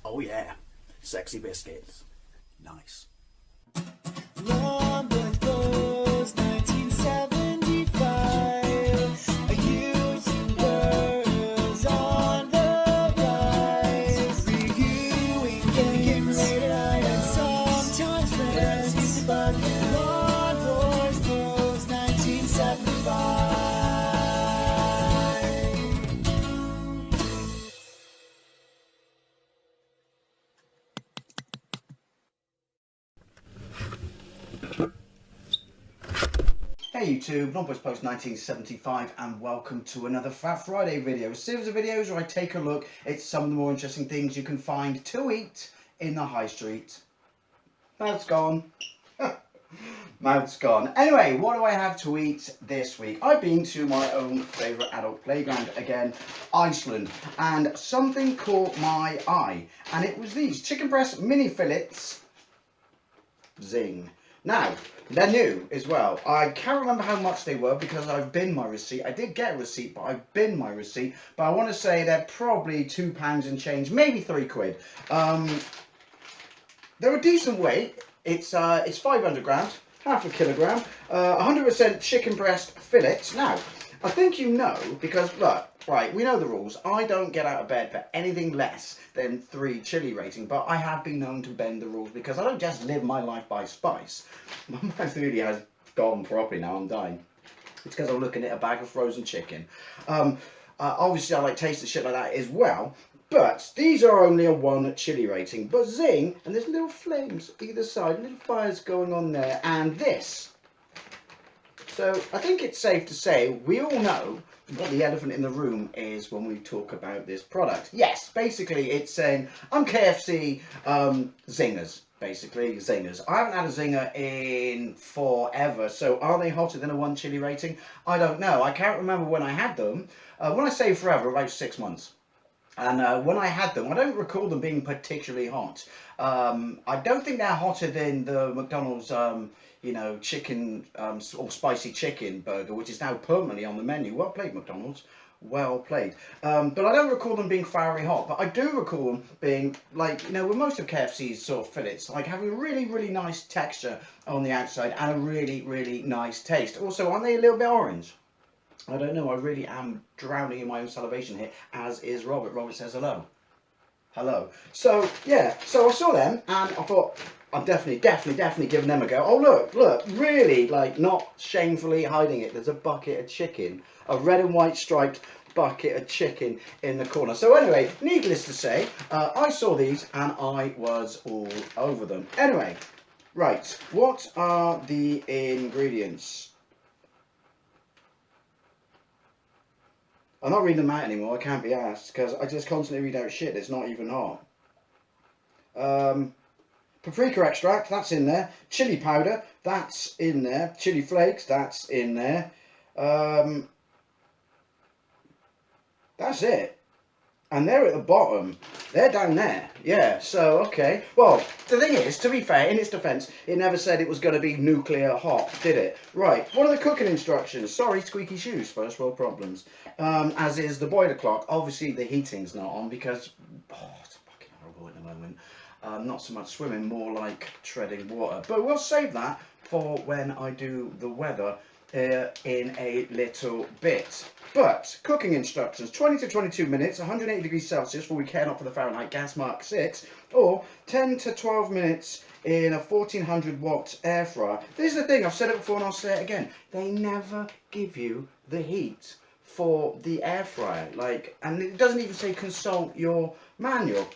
Oh yeah, sexy biscuits. Nice. Long was 1975. A YouTuber's on the rise. Reviewing games late at night and sometimes friends. But Long was 1975. Hey YouTube, Longboys Post 1975 and welcome to another Fat Friday video. A series of videos where I take a look at some of the more interesting things you can find to eat in the high street. Mouth's gone. Mouth's gone. Anyway, what do I have to eat this week? I've been to my own favourite adult playground again, Iceland, and something caught my eye, and it was these chicken breast mini fillets Zing. Now, they're new as well. I can't remember how much they were because I've binned my receipt. I did get a receipt, but I've binned my receipt. But I want to say they're probably £2 and change, maybe £3. They're a decent weight. It's 500 grams, half a kilogram, 100% chicken breast fillets. Now, I think you know because look, right, we know the rules. I don't get out of bed for anything less than 3 chili rating, but I have been known to bend the rules because I don't just live my life by spice. My mouth really has gone properly now. I'm dying. It's because I'm looking at a bag of frozen chicken. Obviously, I like tasting shit like that as well. But these are only a 1 chili rating. But Zing, and there's little flames either side, little fires going on there, and this. So I think it's safe to say we all know what the elephant in the room is when we talk about this product. Yes, basically it's saying, I'm KFC zingers, basically zingers. I haven't had a zinger in forever, so are they hotter than a 1 chili rating? I don't know. I can't remember when I had them. When I say forever, about 6 months. And when I had them, I don't recall them being particularly hot. I don't think they're hotter than the McDonald's, you know, chicken or spicy chicken burger, which is now permanently on the menu. Well played, McDonald's. Well played. But I don't recall them being fiery hot. But I do recall them being, like, you know, with most of KFC's sort of fillets, like having a really, really nice texture on the outside and a really, really nice taste. Also, aren't they a little bit orange? I don't know, I really am drowning in my own salivation here, as is Robert. Robert says hello. Hello. So, yeah, so I saw them, and I thought, I'm definitely giving them a go. Oh, look, really, like, not shamefully hiding it. There's a bucket of chicken, a red and white striped bucket of chicken in the corner. So anyway, needless to say, I saw these, and I was all over them. Anyway, right, what are the ingredients? I'm not reading them out anymore, I can't be asked, because I just constantly read out shit that's not even hot. Paprika extract, that's in there. Chili powder, that's in there. Chili flakes, that's in there. That's it. And they're at the bottom. They're down there. Yeah, so, okay. Well, the thing is, to be fair, in its defence, it never said it was going to be nuclear hot, did it? Right, what are the cooking instructions? Sorry, squeaky shoes, first world problems. As is the boiler clock. Obviously, the heating's not on because, oh, it's fucking horrible at the moment. Not so much swimming, more like treading water. But we'll save that for when I do the weather in a little bit. But cooking instructions: 20 to 22 minutes, 180 degrees Celsius, for we care not for the Fahrenheit, gas mark 6, or 10 to 12 minutes in a 1400 watt air fryer. This is the thing, I've said it before and I'll say it again, they never give you the heat for the air fryer, like, and it doesn't even say consult your manual.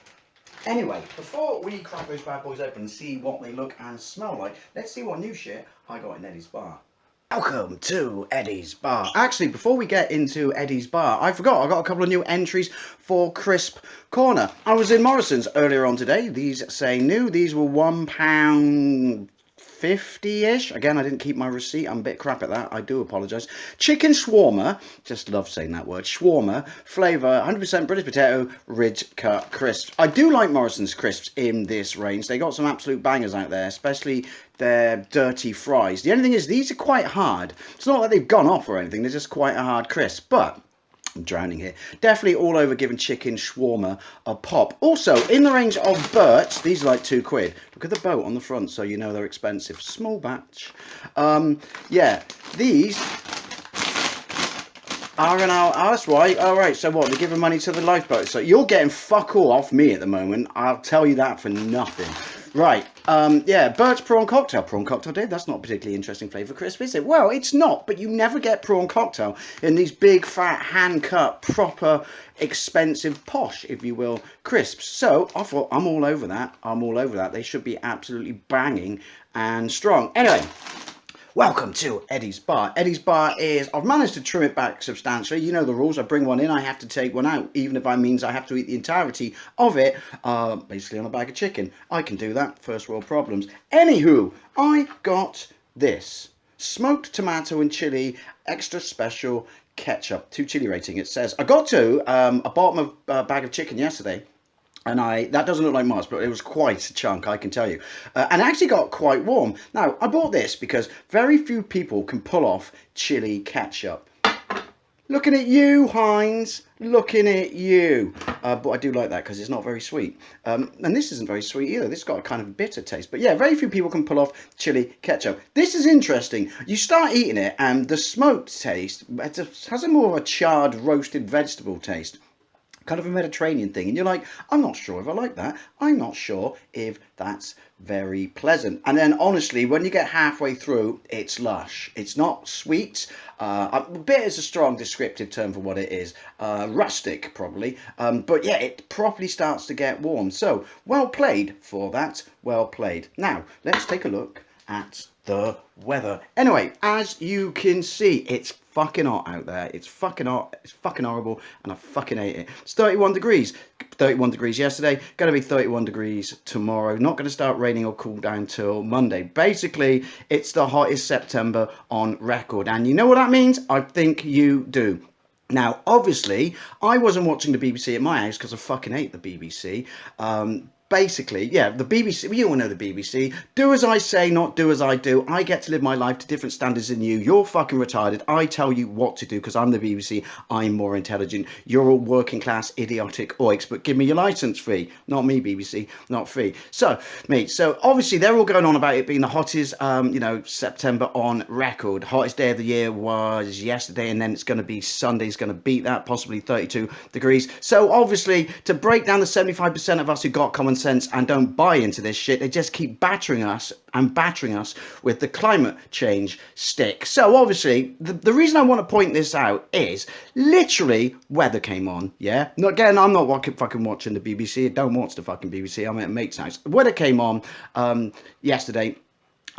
Anyway, before we crack those bad boys open and see what they look and smell like, let's see what new shit I got in Eddie's Bar. Welcome to Eddie's Bar. Actually, before we get into Eddie's Bar, I forgot, I got a couple of new entries for Crisp Corner. I was in Morrison's earlier on today. These say new. These were £1.50-ish. Again, I didn't keep my receipt. I'm a bit crap at that. I do apologise. Chicken shawarma. Just love saying that word. Shawarma. Flavour, 100% British potato, ridge cut crisps. I do like Morrison's crisps in this range. They got some absolute bangers out there, especially their dirty fries. The only thing is, these are quite hard. It's not like they've gone off or anything. They're just quite a hard crisp. But I'm drowning here. Definitely all over giving chicken shawarma a pop. Also, in the range of Burt's, these are like £2. Look at the boat on the front, so you know they're expensive. Small batch. Yeah, these are an hour. Oh, that's right. All right. So what? They're giving money to the lifeboat. So you're getting fuck all off me at the moment. I'll tell you that for nothing. Right. Yeah. Burt's prawn cocktail. Prawn cocktail, Dave. That's not a particularly interesting flavour crisp, is it? Well, it's not. But you never get prawn cocktail in these big, fat, hand cut, proper, expensive, posh, if you will, crisps. So I thought I'm all over that. I'm all over that. They should be absolutely banging and strong. Anyway. Welcome to Eddie's Bar. Eddie's Bar is, I've managed to trim it back substantially. You know the rules. I bring one in, I have to take one out, even if that means I have to eat the entirety of it, basically on a bag of chicken. I can do that. First world problems. Anywho, I got this. Smoked tomato and chili, extra special ketchup. 2 chili rating, it says. I got to a bottom of bag of chicken yesterday. And that doesn't look like much, but it was quite a chunk, I can tell you. And it actually got quite warm. Now, I bought this because very few people can pull off chili ketchup. Looking at you, Heinz. Looking at you. But I do like that because it's not very sweet. And this isn't very sweet either. This has got a kind of bitter taste. But yeah, very few people can pull off chili ketchup. This is interesting. You start eating it and the smoked taste has a more of a charred, roasted vegetable taste. Kind of a Mediterranean thing, and you're like, I'm not sure if I like that. I'm not sure if that's very pleasant. And then honestly, when you get halfway through, it's lush. It's not sweet. Bitter is a strong descriptive term for what it is. Rustic probably, but yeah, it properly starts to get warm. So well played for that. Well played. Now let's take a look at the weather. Anyway, as you can see, it's fucking hot out there. It's fucking hot. It's fucking horrible, and I fucking hate it. It's 31 degrees. 31 degrees yesterday. Going to be 31 degrees tomorrow. Not going to start raining or cool down till Monday. Basically, it's the hottest September on record, and you know what that means? I think you do. Now, obviously, I wasn't watching the BBC at my house because I fucking hate the BBC. Basically, yeah, the BBC, you all know the BBC. Do as I say, not do as I do. I get to live my life to different standards than you. You're fucking retarded. I tell you what to do because I'm the BBC. I'm more intelligent. You're all working class, idiotic oiks, but give me your licence fee. Not me, BBC, not fee. So, mate, so obviously they're all going on about it being the hottest, September on record. Hottest day of the year was yesterday, and then it's going to be Sunday's going to beat that, possibly 32 degrees. So, obviously, to break down the 75% of us who got common sense and don't buy into this shit, they just keep battering us with the climate change stick. So obviously the reason I want to point this out is literally weather came on. Yeah, again, I'm not fucking watching the BBC. I don't watch the fucking BBC. I'm at a mate's house. Weather came on yesterday.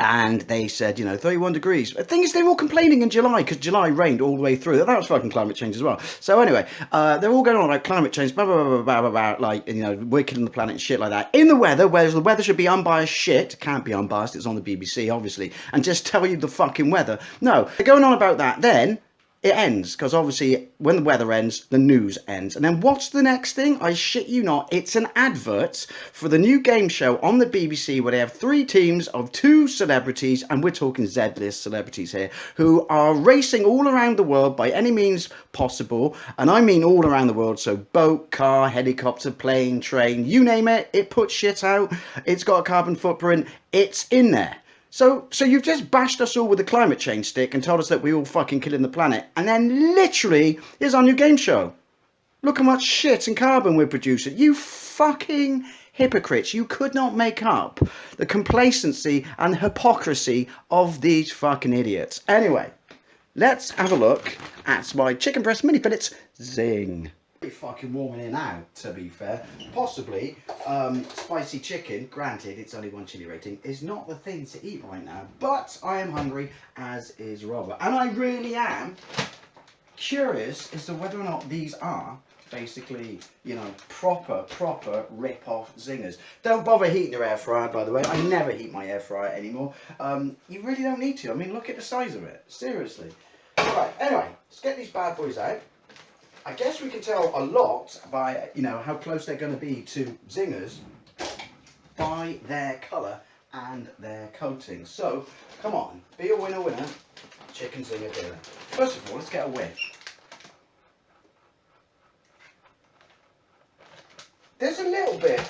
And they said, 31 degrees. The thing is, they were all complaining in July because July rained all the way through. That was fucking climate change as well. So anyway, they're all going on about climate change, blah, blah, blah, blah, blah, blah, like, we're killing the planet and shit like that. In the weather, whereas the weather should be unbiased shit, can't be unbiased, it's on the BBC, obviously, and just tell you the fucking weather. No, they're going on about that. Then it ends, because obviously when the weather ends, the news ends. And then what's the next thing? I shit you not, it's an advert for the new game show on the BBC where they have 3 teams of 2 celebrities, and we're talking Z-list celebrities here, who are racing all around the world by any means possible. And I mean all around the world, so boat, car, helicopter, plane, train, you name it, it puts shit out, it's got a carbon footprint, it's in there. So you've just bashed us all with the climate change stick and told us that we're all fucking killing the planet. And then literally, here's our new game show. Look how much shit and carbon we're producing. You fucking hypocrites. You could not make up the complacency and hypocrisy of these fucking idiots. Anyway, let's have a look at my chicken breast mini fillets Zing. Pretty fucking warm in here now, to be fair. Possibly spicy chicken, granted it's only 1 chili rating, is not the thing to eat right now, but I am hungry, as is Robert, and I really am curious as to whether or not these are basically, proper rip-off zingers. Don't bother heating your air fryer, by the way. I never heat my air fryer anymore. You really don't need to. I mean, look at the size of it, seriously. Right, anyway, let's get these bad boys out. I guess we can tell a lot by, how close they're going to be to zingers by their colour and their coating. So, come on, be a winner, chicken zinger dinner. First of all, let's get a whiff. there's a little bit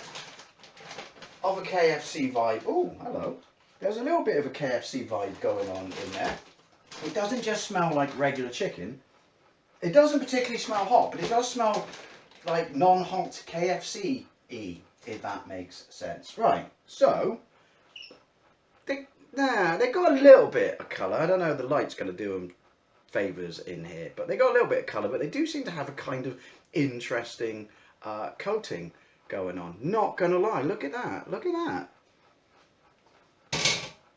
of a KFC vibe. Oh, hello. There's a little bit of a KFC vibe going on in there. It doesn't just smell like regular chicken. It doesn't particularly smell hot, but it does smell like non-hot KFC-y, if that makes sense. Right, so they got a little bit of colour. I don't know if the light's going to do them favours in here, but they got a little bit of colour, but they do seem to have a kind of interesting coating going on. Not going to lie, look at that, look at that.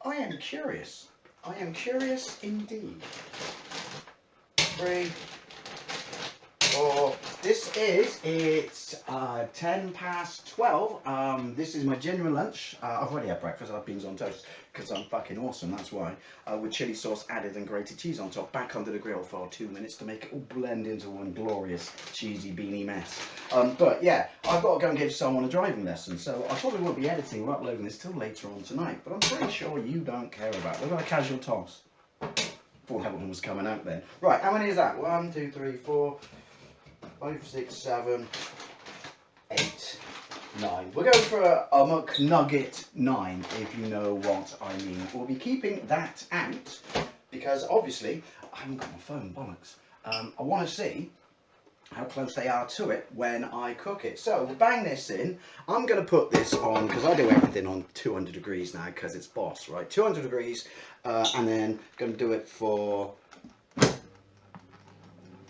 I am curious. I am curious indeed. 3, 4. It's 12. This is my genuine lunch. I've already had breakfast. I have beans on toast because I'm fucking awesome. That's why. With chili sauce added and grated cheese on top. Back under the grill for 2 minutes to make it all blend into one glorious cheesy beanie mess. But yeah, I've got to go and give someone a driving lesson. So I probably won't be editing or uploading this till later on tonight. But I'm pretty sure you don't care about it. Look at a casual toss. Thought that one was coming out then. Right, how many is that? 1, 2, 3, 4, 5, 6, 7, 8, 9. We're going for a McNugget 9, if you know what I mean. We'll be keeping that out because obviously I haven't got my phone, bollocks. I want to see how close they are to it when I cook it. So we'll bang this in. I'm going to put this on because I do everything on 200 degrees now because it's boss, right? 200 degrees, and then going to do it for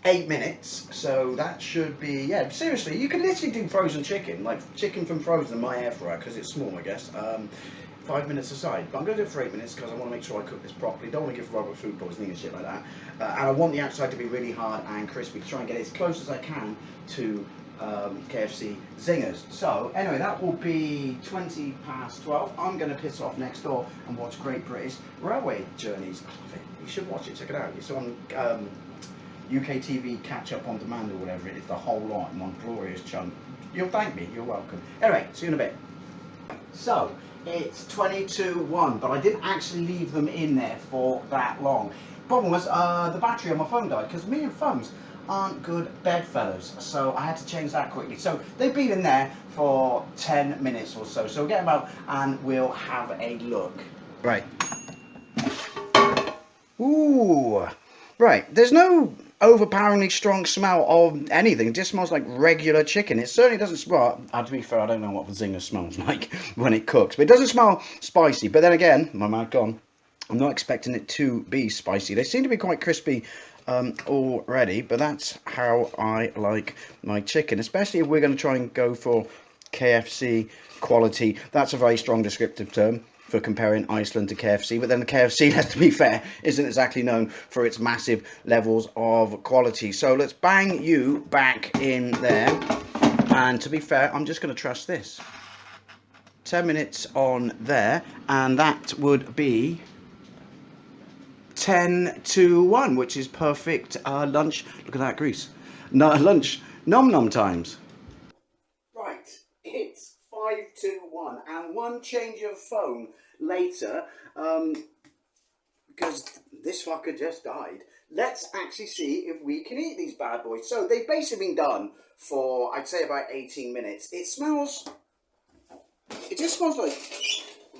8 minutes, so that should be, yeah, seriously, you can literally do frozen chicken, like chicken from frozen in my air fryer, because it's small, I guess, 5 minutes aside, but I'm going to do it for 8 minutes, because I want to make sure I cook this properly. Don't want to give Robert food poisoning and shit like that, and I want the outside to be really hard and crispy, to try and get it as close as I can to KFC Zingers. So, anyway, that will be 20 past 12, I'm going to piss off next door and watch Great British Railway Journeys. I love it, you should watch it, check it out, it's on UK TV Catch-Up on Demand or whatever it is, the whole lot in one glorious chunk. You'll thank me, you're welcome. Anyway, see you in a bit. So, it's 22:01, but I didn't actually leave them in there for that long. Problem was, the battery on my phone died, because me and phones aren't good bedfellows, so I had to change that quickly. So, they've been in there for 10 minutes or so, so we'll get them out and we'll have a look. Right. Ooh. Right, there's no overpoweringly strong smell of anything. It just smells like regular chicken. It certainly doesn't smell, to be fair, I don't know what the zinger smells like when it cooks, but it doesn't smell spicy. But then again, my mouth gone, I'm not expecting it to be spicy. They seem to be quite crispy already, but that's how I like my chicken, especially if we're going to try and go for KFC quality. That's a very strong descriptive term for comparing Iceland to KFC, but then the KFC, let's to be fair, isn't exactly known for its massive levels of quality. So let's bang you back in there, and to be fair, I'm just going to trust this. 10 minutes on there, and that would be 10:01, which is perfect lunch. Look at that grease. No, lunch nom times. Right, it's 5:01, and one change of phone later, because this fucker just died. Let's actually see if we can eat these bad boys. So they've basically been done for, I'd say, about 18 minutes. It just smells like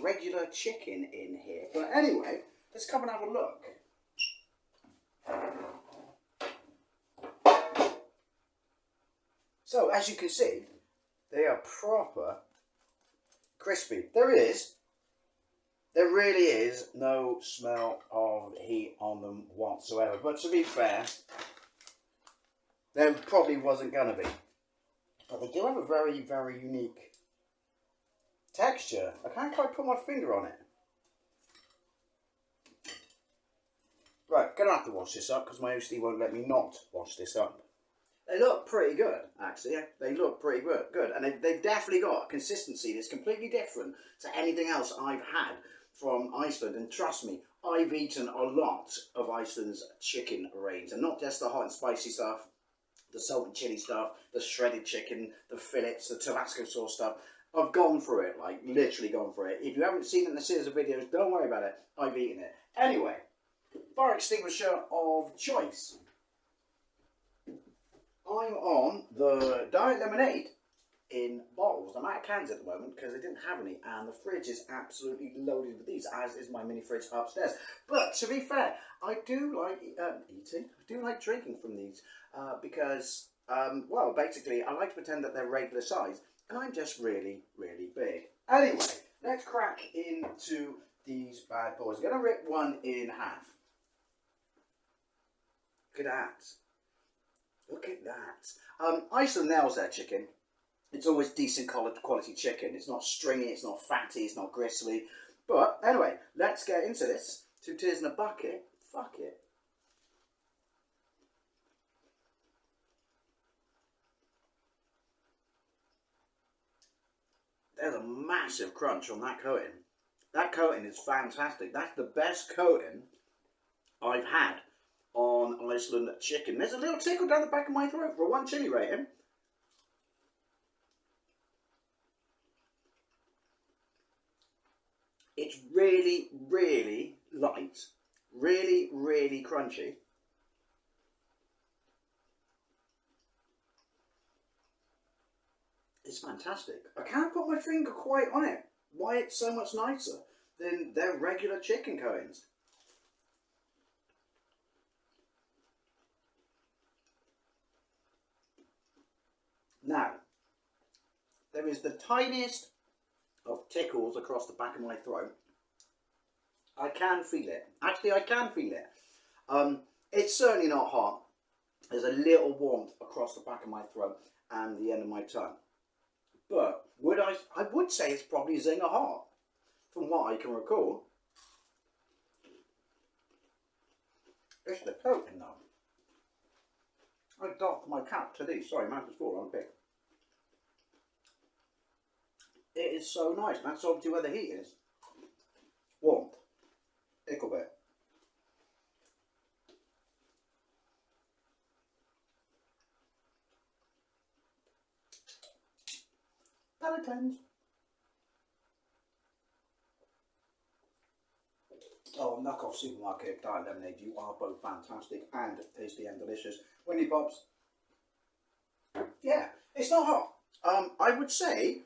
regular chicken in here. But anyway, let's come and have a look. So as you can see, they are proper crispy. There really is no smell of heat on them whatsoever. But to be fair, there probably wasn't going to be. But they do have a very, very unique texture. I can't quite put my finger on it. Right, going to have to wash this up because my OCD won't let me not wash this up. They look pretty good, actually. They look pretty good. And they've definitely got a consistency that's completely different to anything else I've had from Iceland. And trust me, I've eaten a lot of Iceland's chicken range. And not just the hot and spicy stuff, the salt and chili stuff, the shredded chicken, the fillets, the Tabasco sauce stuff. I've gone through it, like literally gone through it. If you haven't seen it in the series of videos, don't worry about it. I've eaten it. Anyway, fire extinguisher of choice. I'm on the Diet Lemonade in bottle. meatballs. I'm out of cans at the moment because I didn't have any, and the fridge is absolutely loaded with these, as is my mini fridge upstairs. But to be fair, I do like eating. I do like drinking from these because, well, basically, I like to pretend that they're regular size, and I'm just really, really big. Anyway, let's crack into these bad boys. I'm going to rip one in half. Look at that. Look at that. Iceland nails their chicken. It's always decent quality chicken. It's not stringy, it's not fatty, it's not gristly. But anyway, let's get into this. 2 tears in a bucket. Fuck it. There's a massive crunch on that coating. That coating is fantastic. That's the best coating I've had on Iceland chicken. There's a little tickle down the back of my throat for a 1 chili rating. It's really, really light. Really, really crunchy. It's fantastic. I can't put my finger quite on it. Why it's so much nicer than their regular chicken coatings. Now, there is the tiniest of tickles across the back of my throat. I can feel it. Actually, I can feel it. It's certainly not hot. There's a little warmth across the back of my throat and the end of my tongue. But I would say it's probably Zinger hot, from what I can recall. It's the coating though. I doffed my cap to these. Sorry, mouth is full on a bit. It is so nice. That's obviously where the heat is. Warmth. Ickle bit. Palate cleanse. Oh, knockoff supermarket diet lemonade. You are both fantastic and tasty and delicious. Winnie Pops. Yeah, it's not hot. I would say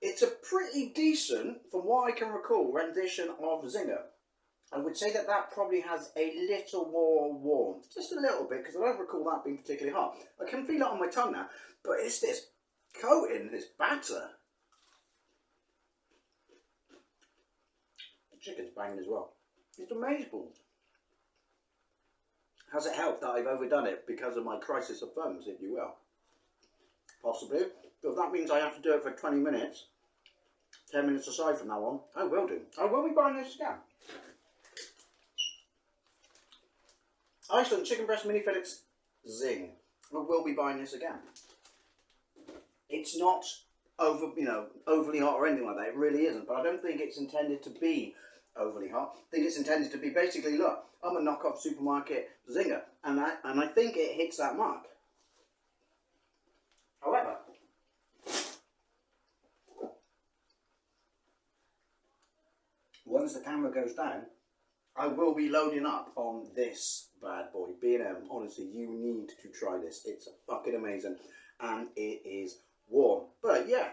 it's a pretty decent, from what I can recall, rendition of Zinger. I would say that that probably has a little more warmth, just a little bit, because I don't recall that being particularly hot. I can feel it on my tongue now, but it's this coating, this batter. The chicken's banging as well. It's amazing. Has it helped that I've overdone it because of my crisis of thumbs, if you will? Possibly. But if that means I have to do it for 20 minutes, 10 minutes aside from that one, I will do. I will be buying this again. Iceland chicken breast mini fillets Zing. I will be buying this again. It's not overly hot or anything like that. It really isn't. But I don't think it's intended to be overly hot. I think it's intended to be basically, look, I'm a knockoff supermarket Zinger, and I think it hits that mark. However, once the camera goes down, I will be loading up on this bad boy. B&M, honestly, you need to try this. It's fucking amazing, and it is warm. But yeah,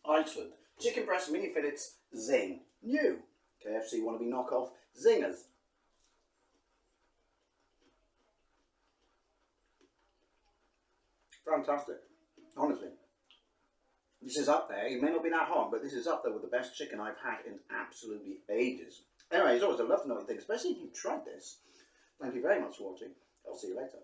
Iceland chicken breast mini fillets Zing. New KFC wannabe knockoff Zingers. Fantastic, honestly. This is up there. It may not be that hot, but this is up there with the best chicken I've had in absolutely ages. Anyway, as always, I'd love to know what you think, especially if you've tried this. Thank you very much for watching. I'll see you later.